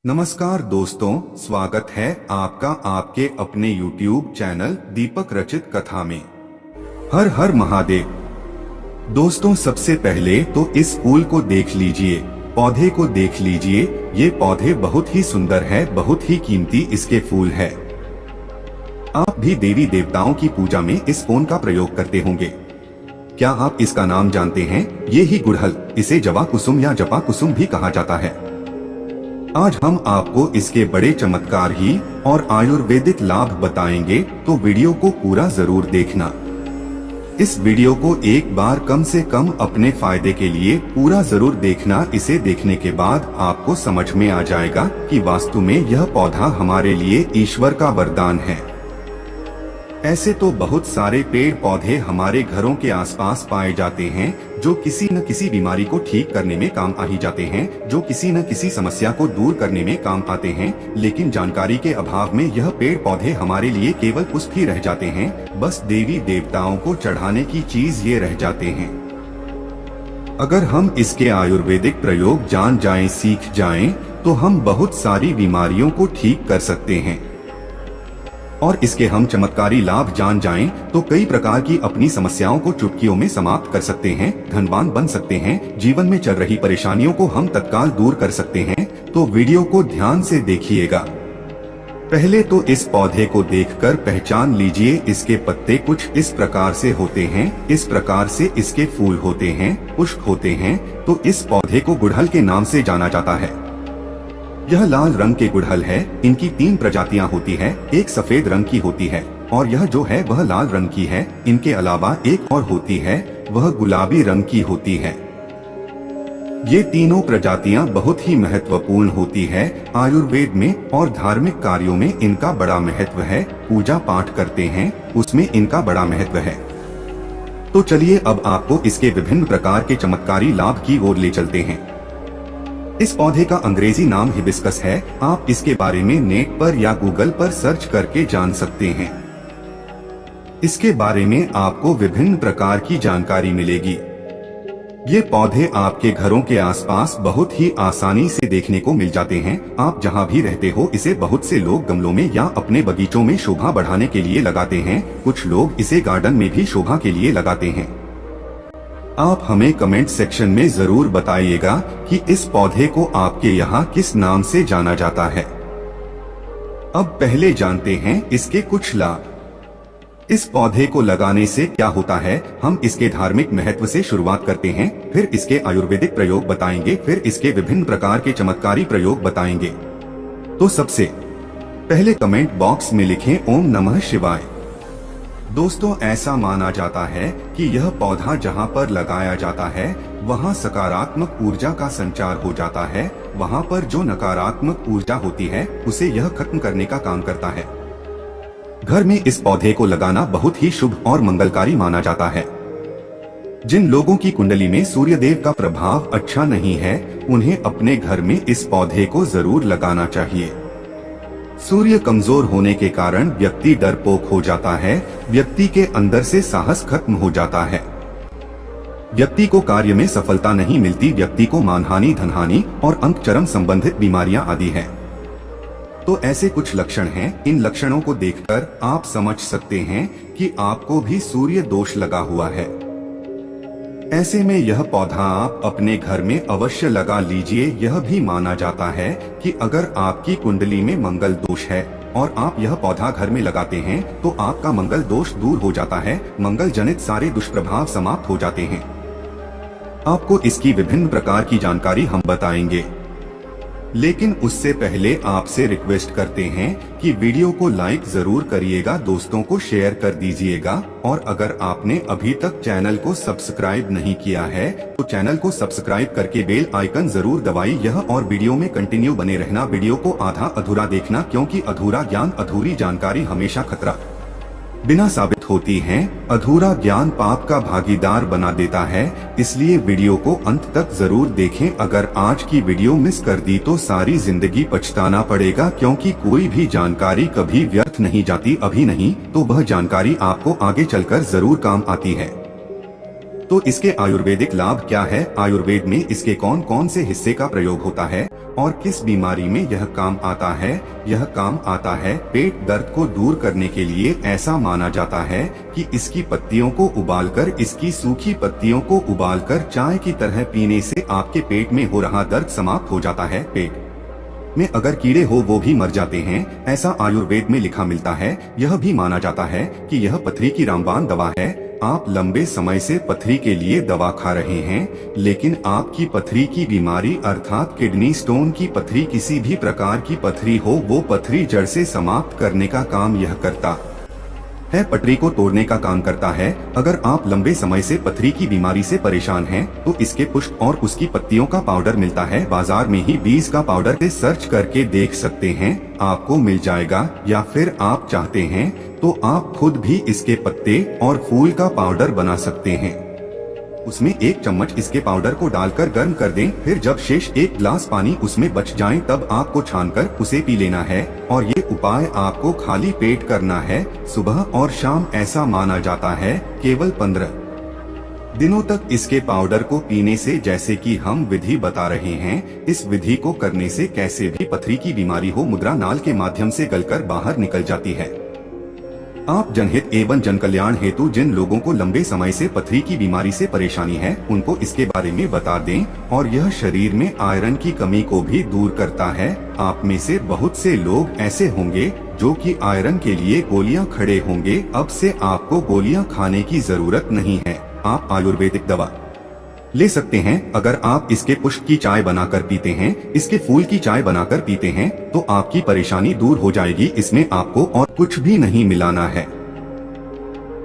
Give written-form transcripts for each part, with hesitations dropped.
नमस्कार दोस्तों, स्वागत है आपका आपके अपने YouTube चैनल दीपक रचित कथा में। हर हर महादेव। दोस्तों, सबसे पहले तो इस फूल को देख लीजिए, पौधे को देख लीजिए। ये पौधे बहुत ही सुंदर है, बहुत ही कीमती इसके फूल है। आप भी देवी देवताओं की पूजा में इस फूल का प्रयोग करते होंगे। क्या आप इसका नाम जानते हैं? ये ही गुड़हल, इसे जवा कुसुम या जपा कुसुम भी कहा जाता है। आज हम आपको इसके बड़े चमत्कार ही और आयुर्वेदिक लाभ बताएंगे, तो वीडियो को पूरा जरूर देखना। इस वीडियो को एक बार कम से कम अपने फायदे के लिए पूरा जरूर देखना। इसे देखने के बाद आपको समझ में आ जाएगा कि वास्तु में यह पौधा हमारे लिए ईश्वर का वरदान है। ऐसे तो बहुत सारे पेड़ पौधे हमारे घरों के आसपास पाए जाते हैं, जो किसी न किसी बीमारी को ठीक करने में काम आ ही जाते हैं, जो किसी न किसी समस्या को दूर करने में काम आते हैं। लेकिन जानकारी के अभाव में यह पेड़ पौधे हमारे लिए केवल पुष्प ही रह जाते हैं, बस देवी देवताओं को चढ़ाने की चीज ये रह जाते हैं। अगर हम इसके आयुर्वेदिक प्रयोग जान जाएं, सीख जाएं, तो हम बहुत सारी बीमारियों को ठीक कर सकते हैं। और इसके हम चमत्कारी लाभ जान जाएं, तो कई प्रकार की अपनी समस्याओं को चुटकियों में समाप्त कर सकते हैं, धनवान बन सकते हैं, जीवन में चल रही परेशानियों को हम तत्काल दूर कर सकते हैं। तो वीडियो को ध्यान से देखिएगा। पहले तो इस पौधे को देखकर पहचान लीजिए। इसके पत्ते कुछ इस प्रकार से होते हैं, इस प्रकार से इसके फूल होते हैं, पुष्प होते हैं। तो इस पौधे को गुड़हल के नाम से जाना जाता है। यह लाल रंग के गुड़हल है। इनकी 3 प्रजातियां होती है, एक सफेद रंग की होती है और यह जो है वह लाल रंग की है। इनके अलावा एक और होती है, वह गुलाबी रंग की होती है। ये तीनों प्रजातियां बहुत ही महत्वपूर्ण होती है। आयुर्वेद में और धार्मिक कार्यों में इनका बड़ा महत्व है। पूजा पाठ करते हैं उसमें इनका बड़ा महत्व है। तो चलिए अब आपको इसके विभिन्न प्रकार के चमत्कारी लाभ की ओर ले चलते हैं। इस पौधे का अंग्रेजी नाम हिबिस्कस है। आप इसके बारे में नेट पर या गूगल पर सर्च करके जान सकते हैं। इसके बारे में आपको विभिन्न प्रकार की जानकारी मिलेगी। ये पौधे आपके घरों के आसपास बहुत ही आसानी से देखने को मिल जाते हैं। आप जहां भी रहते हो, इसे बहुत से लोग गमलों में या अपने बगीचों में शोभा बढ़ाने के लिए लगाते हैं। कुछ लोग इसे गार्डन में भी शोभा के लिए लगाते हैं। आप हमें कमेंट सेक्शन में जरूर बताइएगा कि इस पौधे को आपके यहाँ किस नाम से जाना जाता है। अब पहले जानते हैं इसके कुछ लाभ। इस पौधे को लगाने से क्या होता है, हम इसके धार्मिक महत्व से शुरुआत करते हैं, फिर इसके आयुर्वेदिक प्रयोग बताएंगे, फिर इसके विभिन्न प्रकार के चमत्कारी प्रयोग बताएंगे। तो सबसे पहले कमेंट बॉक्स में लिखें ओम नमः शिवाय। दोस्तों, ऐसा माना जाता है कि यह पौधा जहां पर लगाया जाता है वहां सकारात्मक ऊर्जा का संचार हो जाता है। वहां पर जो नकारात्मक ऊर्जा होती है उसे यह खत्म करने का काम करता है। घर में इस पौधे को लगाना बहुत ही शुभ और मंगलकारी माना जाता है। जिन लोगों की कुंडली में सूर्यदेव का प्रभाव अच्छा नहीं है, उन्हें अपने घर में इस पौधे को जरूर लगाना चाहिए। सूर्य कमजोर होने के कारण व्यक्ति डरपोक हो जाता है, व्यक्ति के अंदर से साहस खत्म हो जाता है, व्यक्ति को कार्य में सफलता नहीं मिलती, व्यक्ति को मानहानि, धनहानि और अंगचर्म संबंधित बीमारियां आदि हैं। तो ऐसे कुछ लक्षण हैं। इन लक्षणों को देखकर आप समझ सकते हैं कि आपको भी सूर्य दोष लगा हुआ है। ऐसे में यह पौधा आप अपने घर में अवश्य लगा लीजिए। यह भी माना जाता है कि अगर आपकी कुंडली में मंगल दोष है और आप यह पौधा घर में लगाते हैं तो आपका मंगल दोष दूर हो जाता है, मंगल जनित सारे दुष्प्रभाव समाप्त हो जाते हैं। आपको इसकी विभिन्न प्रकार की जानकारी हम बताएंगे, लेकिन उससे पहले आपसे रिक्वेस्ट करते हैं कि वीडियो को लाइक जरूर करिएगा, दोस्तों को शेयर कर दीजिएगा। और अगर आपने अभी तक चैनल को सब्सक्राइब नहीं किया है तो चैनल को सब्सक्राइब करके बेल आइकन जरूर दबाइए। यह और वीडियो में कंटिन्यू बने रहना, वीडियो को आधा अधूरा देखना, क्योंकि अधूरा ज्ञान, अधूरी जानकारी हमेशा खतरा बिना साबित होती है। अधूरा ज्ञान पाप का भागीदार बना देता है, इसलिए वीडियो को अंत तक जरूर देखें। अगर आज की वीडियो मिस कर दी तो सारी जिंदगी पछताना पड़ेगा, क्योंकि कोई भी जानकारी कभी व्यर्थ नहीं जाती। अभी नहीं तो वह जानकारी आपको आगे चलकर जरूर काम आती है। तो इसके आयुर्वेदिक लाभ क्या है, आयुर्वेद में इसके कौन कौन से हिस्से का प्रयोग होता है और किस बीमारी में यह काम आता है। यह काम आता है पेट दर्द को दूर करने के लिए। ऐसा माना जाता है कि इसकी पत्तियों को उबालकर, इसकी सूखी पत्तियों को उबालकर चाय की तरह पीने से आपके पेट में हो रहा दर्द समाप्त हो जाता है। पेट में अगर कीड़े हो वो भी मर जाते हैं, ऐसा आयुर्वेद में लिखा मिलता है। यह भी माना जाता है कि यह पथरी की रामबाण दवा है। आप लंबे समय से पथरी के लिए दवा खा रहे हैं, लेकिन आपकी पथरी की बीमारी अर्थात किडनी स्टोन की पथरी, किसी भी प्रकार की पथरी हो, वो पथरी जड़ से समाप्त करने का काम यह करता है, पटरी को तोड़ने का काम करता है। अगर आप लंबे समय से पथरी की बीमारी से परेशान हैं, तो इसके पुष्प और उसकी पत्तियों का पाउडर मिलता है बाजार में ही। बीज का पाउडर से सर्च करके देख सकते हैं, आपको मिल जाएगा। या फिर आप चाहते हैं तो आप खुद भी इसके पत्ते और फूल का पाउडर बना सकते हैं। उसमें 1 चम्मच इसके पाउडर को डालकर गर्म कर दें। फिर जब शेष 1 गिलास पानी उसमें बच जाए तब आपको छानकर उसे पी लेना है। और ये उपाय आपको खाली पेट करना है, सुबह और शाम। ऐसा माना जाता है केवल 15 दिनों तक इसके पाउडर को पीने से, जैसे कि हम विधि बता रहे हैं, इस विधि को करने से कैसे भी पथरी की बीमारी हो, मुद्रा नाल के माध्यम से गलकर बाहर निकल जाती है। आप जनहित एवं जन कल्याण हेतु जिन लोगों को लंबे समय से पथरी की बीमारी से परेशानी है, उनको इसके बारे में बता दें। और यह शरीर में आयरन की कमी को भी दूर करता है। आप में से बहुत से लोग ऐसे होंगे जो कि आयरन के लिए गोलियां खड़े होंगे। अब से आपको गोलियां खाने की जरूरत नहीं है, आप आयुर्वेदिक दवा ले सकते हैं। अगर आप इसके पुष्प की चाय बनाकर पीते हैं, इसके फूल की चाय बनाकर पीते हैं, तो आपकी परेशानी दूर हो जाएगी। इसमें आपको और कुछ भी नहीं मिलाना है।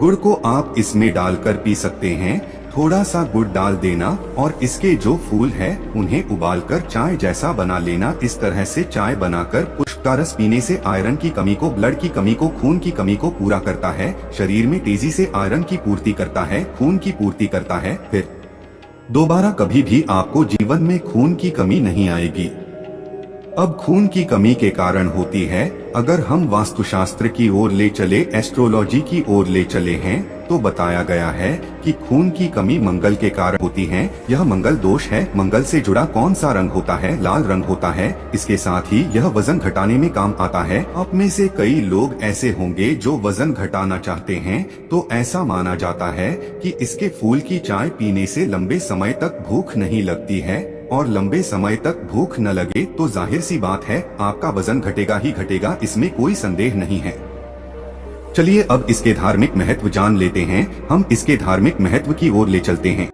गुड़ को आप इसमें डालकर पी सकते हैं। थोड़ा सा गुड़ डाल देना और इसके जो फूल है उन्हें उबालकर चाय जैसा बना लेना। इस तरह से चाय बनाकर पुष्प का रस पीने से आयरन की कमी को, ब्लड की कमी को, खून की कमी को पूरा करता है। शरीर में तेजी से आयरन की पूर्ति करता है, खून की पूर्ति करता है। फिर दोबारा कभी भी आपको जीवन में खून की कमी नहीं आएगी। अब खून की कमी के कारण होती है। अगर हम वास्तुशास्त्र की ओर ले चले, एस्ट्रोलॉजी की ओर ले चले हैं, तो बताया गया है कि खून की कमी मंगल के कारण होती है। यह मंगल दोष है। मंगल से जुड़ा कौन सा रंग होता है? लाल रंग होता है। इसके साथ ही यह वजन घटाने में काम आता है। आप में से कई लोग ऐसे होंगे जो वजन घटाना चाहते हैं, तो ऐसा माना जाता है कि इसके फूल की चाय पीने से लंबे समय तक भूख नहीं लगती है। और लंबे समय तक भूख न लगे तो जाहिर सी बात है आपका वजन घटेगा ही घटेगा, इसमें कोई संदेह नहीं है। चलिए अब इसके धार्मिक महत्व जान लेते हैं। हम इसके धार्मिक महत्व की ओर ले चलते हैं।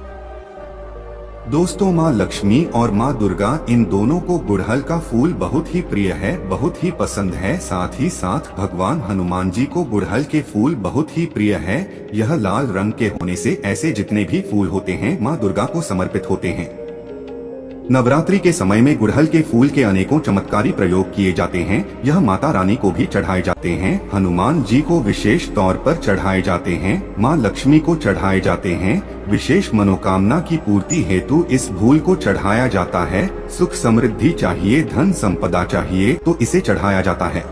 दोस्तों, माँ लक्ष्मी और माँ दुर्गा, इन दोनों को गुड़हल का फूल बहुत ही प्रिय है, बहुत ही पसंद है। साथ ही साथ भगवान हनुमान जी को गुड़हल के फूल बहुत ही प्रिय है। यह लाल रंग के होने से ऐसे जितने भी फूल होते हैं माँ दुर्गा को समर्पित होते हैं। नवरात्रि के समय में गुड़हल के फूल के अनेकों चमत्कारी प्रयोग किए जाते हैं। यह माता रानी को भी चढ़ाए जाते हैं, हनुमान जी को विशेष तौर पर चढ़ाए जाते हैं, माँ लक्ष्मी को चढ़ाए जाते हैं। विशेष मनोकामना की पूर्ति हेतु इस फूल को चढ़ाया जाता है। सुख समृद्धि चाहिए, धन संपदा चाहिए, तो इसे चढ़ाया जाता है।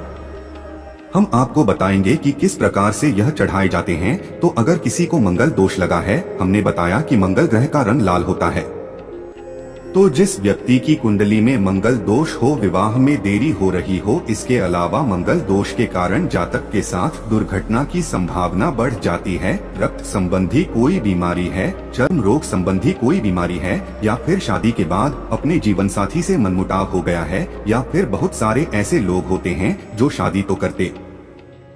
हम आपको बताएंगे कि किस प्रकार से यह चढ़ाए जाते हैं। तो अगर किसी को मंगल दोष लगा है, हमने बताया कि मंगल ग्रह का रंग लाल होता है। तो जिस व्यक्ति की कुंडली में मंगल दोष हो, विवाह में देरी हो रही हो, इसके अलावा मंगल दोष के कारण जातक के साथ दुर्घटना की संभावना बढ़ जाती है, रक्त संबंधी कोई बीमारी है, चर्म रोग संबंधी कोई बीमारी है, या फिर शादी के बाद अपने जीवन साथी से मनमुटाव हो गया है, या फिर बहुत सारे ऐसे लोग होते हैं जो शादी तो करते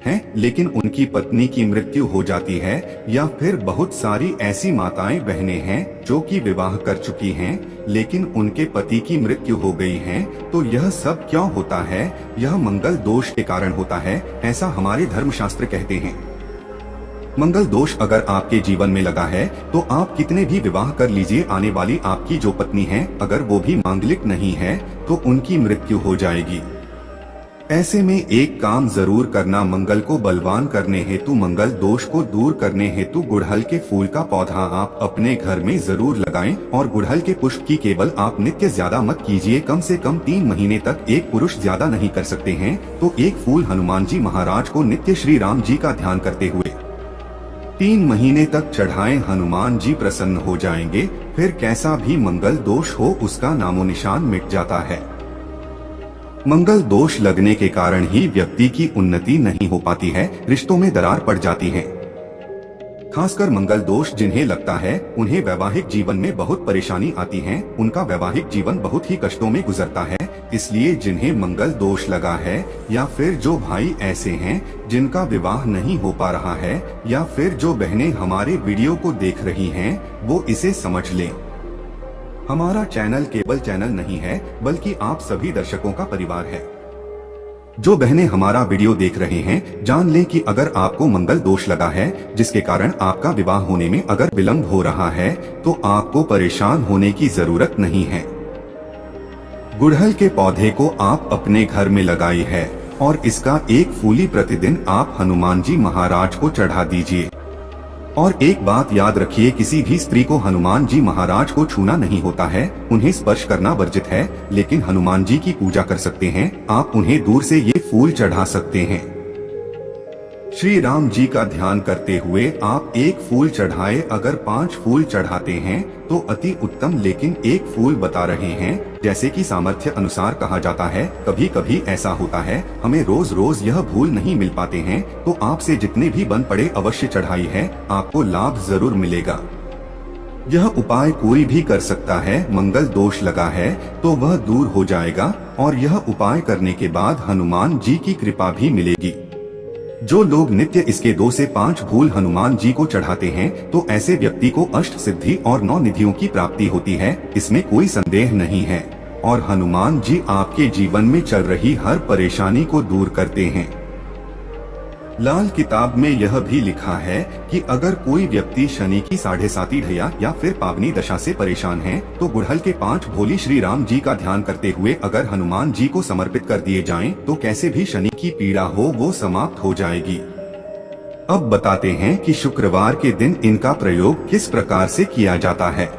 हैं लेकिन उनकी पत्नी की मृत्यु हो जाती है, या फिर बहुत सारी ऐसी माताएं बहनें हैं जो कि विवाह कर चुकी हैं लेकिन उनके पति की मृत्यु हो गई है। तो यह सब क्यों होता है? यह मंगल दोष के कारण होता है, ऐसा हमारे धर्मशास्त्र कहते हैं। मंगल दोष अगर आपके जीवन में लगा है तो आप कितने भी विवाह कर लीजिए, आने वाली आपकी जो पत्नी है अगर वो भी मांगलिक नहीं है तो उनकी मृत्यु हो जाएगी। ऐसे में एक काम जरूर करना, मंगल को बलवान करने हेतु, मंगल दोष को दूर करने हेतु गुड़हल के फूल का पौधा आप अपने घर में जरूर लगाएं। और गुड़हल के पुष्प की केवल आप नित्य ज्यादा मत कीजिए, कम से कम 3 महीने तक एक पुरुष ज्यादा नहीं कर सकते हैं। तो एक फूल हनुमान जी महाराज को नित्य श्री राम जी का ध्यान करते हुए 3 महीने तक चढ़ाएं, हनुमान जी प्रसन्न हो जाएंगे। फिर कैसा भी मंगल दोष हो उसका नामो निशान मिट जाता है। मंगल दोष लगने के कारण ही व्यक्ति की उन्नति नहीं हो पाती है, रिश्तों में दरार पड़ जाती है। खासकर मंगल दोष जिन्हें लगता है उन्हें वैवाहिक जीवन में बहुत परेशानी आती है, उनका वैवाहिक जीवन बहुत ही कष्टों में गुजरता है। इसलिए जिन्हें मंगल दोष लगा है या फिर जो भाई ऐसे हैं जिनका विवाह नहीं हो पा रहा है या फिर जो बहनें हमारे वीडियो को देख रही हैं, वो इसे समझ लें। हमारा चैनल केवल चैनल नहीं है बल्कि आप सभी दर्शकों का परिवार है। जो बहनें हमारा वीडियो देख रहे हैं, जान लें कि अगर आपको मंगल दोष लगा है जिसके कारण आपका विवाह होने में अगर विलंब हो रहा है तो आपको परेशान होने की जरूरत नहीं है। गुड़हल के पौधे को आप अपने घर में लगाई है और इसका एक फूली प्रतिदिन आप हनुमान जी महाराज को चढ़ा दीजिए। और एक बात याद रखिए, किसी भी स्त्री को हनुमान जी महाराज को छूना नहीं होता है, उन्हें स्पर्श करना वर्जित है, लेकिन हनुमान जी की पूजा कर सकते हैं। आप उन्हें दूर से ये फूल चढ़ा सकते हैं। श्री राम जी का ध्यान करते हुए आप एक फूल चढ़ाए, अगर 5 फूल चढ़ाते हैं तो अति उत्तम, लेकिन एक फूल बता रहे हैं जैसे कि सामर्थ्य अनुसार कहा जाता है। कभी कभी ऐसा होता है हमें रोज रोज यह फूल नहीं मिल पाते हैं, तो आपसे जितने भी बन पड़े अवश्य चढ़ाई है, आपको लाभ जरूर मिलेगा। यह उपाय कोई भी कर सकता है। मंगल दोष लगा है तो वह दूर हो जाएगा और यह उपाय करने के बाद हनुमान जी की कृपा भी मिलेगी। जो लोग नित्य इसके 2 से 5 फूल हनुमान जी को चढ़ाते हैं तो ऐसे व्यक्ति को अष्ट सिद्धि और 9 निधियों की प्राप्ति होती है, इसमें कोई संदेह नहीं है। और हनुमान जी आपके जीवन में चल रही हर परेशानी को दूर करते हैं। लाल किताब में यह भी लिखा है कि अगर कोई व्यक्ति शनि की 7.5 ढैया या फिर पावनी दशा से परेशान है तो गुड़हल के 5 भोली श्री राम जी का ध्यान करते हुए अगर हनुमान जी को समर्पित कर दिए जाएं तो कैसे भी शनि की पीड़ा हो वो समाप्त हो जाएगी। अब बताते हैं कि शुक्रवार के दिन इनका प्रयोग किस प्रकार से किया जाता है।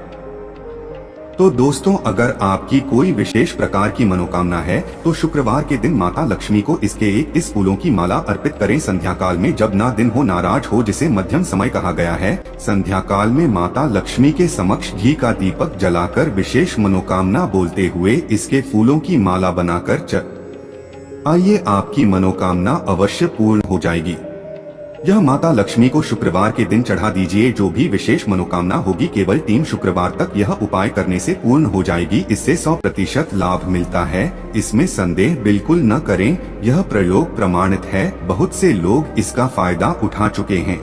तो दोस्तों, अगर आपकी कोई विशेष प्रकार की मनोकामना है तो शुक्रवार के दिन माता लक्ष्मी को इसके इस फूलों की माला अर्पित करें। संध्या काल में, जब ना दिन हो ना रात हो, जिसे मध्यम समय कहा गया है, संध्या काल में माता लक्ष्मी के समक्ष घी का दीपक जलाकर विशेष मनोकामना बोलते हुए इसके फूलों की माला बनाकर आइए, आपकी मनोकामना अवश्य पूर्ण हो जाएगी। यह माता लक्ष्मी को शुक्रवार के दिन चढ़ा दीजिए। जो भी विशेष मनोकामना होगी केवल 3 शुक्रवार तक यह उपाय करने से पूर्ण हो जाएगी। इससे 100% लाभ मिलता है, इसमें संदेह बिल्कुल न करें। यह प्रयोग प्रमाणित है, बहुत से लोग इसका फायदा उठा चुके हैं।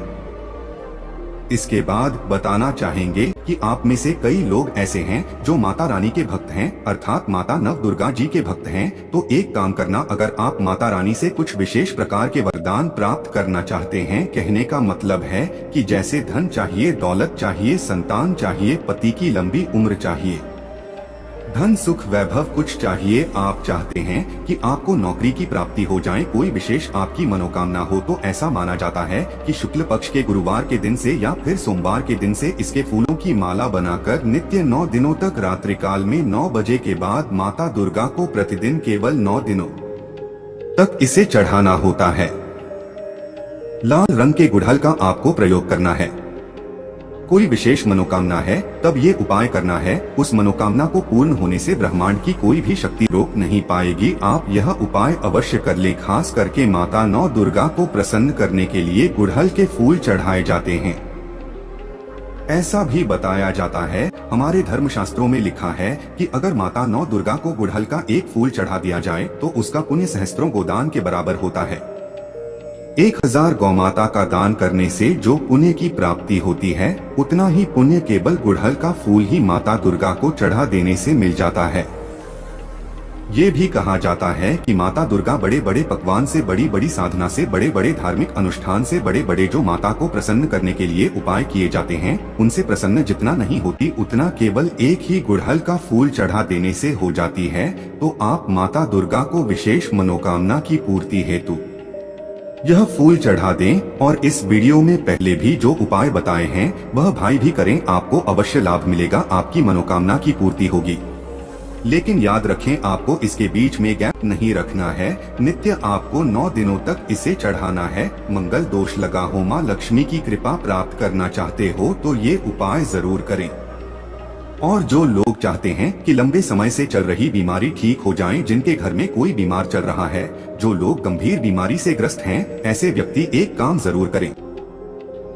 इसके बाद बताना चाहेंगे कि आप में से कई लोग ऐसे हैं जो माता रानी के भक्त हैं, अर्थात माता नव दुर्गा जी के भक्त हैं। तो एक काम करना, अगर आप माता रानी से कुछ विशेष प्रकार के वरदान प्राप्त करना चाहते हैं, कहने का मतलब है कि जैसे धन चाहिए, दौलत चाहिए, संतान चाहिए, पति की लंबी उम्र चाहिए, धन सुख वैभव कुछ चाहिए, आप चाहते हैं कि आपको नौकरी की प्राप्ति हो जाए, कोई विशेष आपकी मनोकामना हो, तो ऐसा माना जाता है कि शुक्ल पक्ष के गुरुवार के दिन से या फिर सोमवार के दिन से इसके फूलों की माला बनाकर नित्य 9 दिनों तक रात्रि काल में 9 बजे के बाद माता दुर्गा को प्रतिदिन केवल 9 दिनों तक इसे चढ़ाना होता है। लाल रंग के गुड़हल का आपको प्रयोग करना है। कोई विशेष मनोकामना है तब ये उपाय करना है। उस मनोकामना को पूर्ण होने से ब्रह्मांड की कोई भी शक्ति रोक नहीं पाएगी। आप यह उपाय अवश्य कर ले। खास करके माता नौ दुर्गा को प्रसन्न करने के लिए गुड़हल के फूल चढ़ाए जाते हैं। ऐसा भी बताया जाता है, हमारे धर्मशास्त्रों में लिखा है कि अगर माता नौ दुर्गा को गुड़हल का एक फूल चढ़ा दिया जाए तो उसका पुण्य सहस्त्रों गोदान के बराबर होता है। 1000 गौमाता का दान करने से जो पुण्य की प्राप्ति होती है, उतना ही पुण्य केवल गुड़हल का फूल ही माता दुर्गा को चढ़ा देने से मिल जाता है। ये भी कहा जाता है कि माता दुर्गा बड़े बड़े पकवान से, बड़ी बड़ी साधना से, बड़े बड़े धार्मिक अनुष्ठान से, बड़े बड़े जो माता को प्रसन्न करने के लिए उपाय किए जाते हैं, उनसे प्रसन्न जितना नहीं होती उतना केवल एक ही गुड़हल का फूल चढ़ा देने से हो जाती है। तो आप माता दुर्गा को विशेष मनोकामना की पूर्ति हेतु यह फूल चढ़ा दें। और इस वीडियो में पहले भी जो उपाय बताए हैं वह भाई भी करें, आपको अवश्य लाभ मिलेगा, आपकी मनोकामना की पूर्ति होगी। लेकिन याद रखें आपको इसके बीच में गैप नहीं रखना है। नित्य आपको 9 दिनों तक इसे चढ़ाना है। मंगल दोष लगा हो, माँ लक्ष्मी की कृपा प्राप्त करना चाहते हो तो ये उपाय जरूर करें। और जो लोग चाहते हैं कि लंबे समय से चल रही बीमारी ठीक हो जाए, जिनके घर में कोई बीमार चल रहा है, जो लोग गंभीर बीमारी से ग्रस्त हैं, ऐसे व्यक्ति एक काम जरूर करें।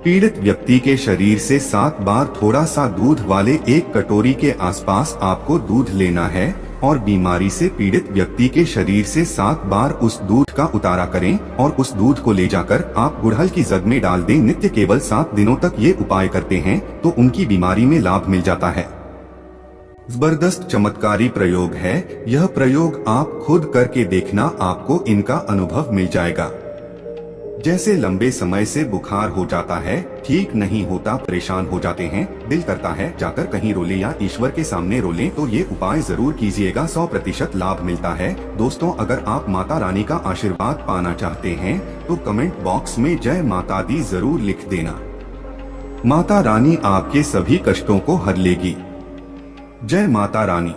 पीड़ित व्यक्ति के शरीर से 7 बार थोड़ा सा दूध वाले एक कटोरी के आसपास आपको दूध लेना है और बीमारी से पीड़ित व्यक्ति के शरीर से 7 बार उस दूध का उतारा करें और उस दूध को ले जाकर आप गुड़हल की जग में डाल दें। नित्य केवल 7 दिनों तक ये उपाय करते हैं तो उनकी बीमारी में लाभ मिल जाता है। जबरदस्त चमत्कारी प्रयोग है यह प्रयोग, आप खुद करके देखना, आपको इनका अनुभव मिल जाएगा। जैसे लंबे समय से बुखार हो जाता है, ठीक नहीं होता, परेशान हो जाते हैं, दिल करता है जाकर कहीं रोले या ईश्वर के सामने रोलें, तो ये उपाय जरूर कीजिएगा, 100% लाभ मिलता है। दोस्तों, अगर आप माता रानी का आशीर्वाद पाना चाहते हैं तो कमेंट बॉक्स में जय माता दी जरूर लिख देना। माता रानी आपके सभी कष्टों को हर लेगी। जय माता रानी।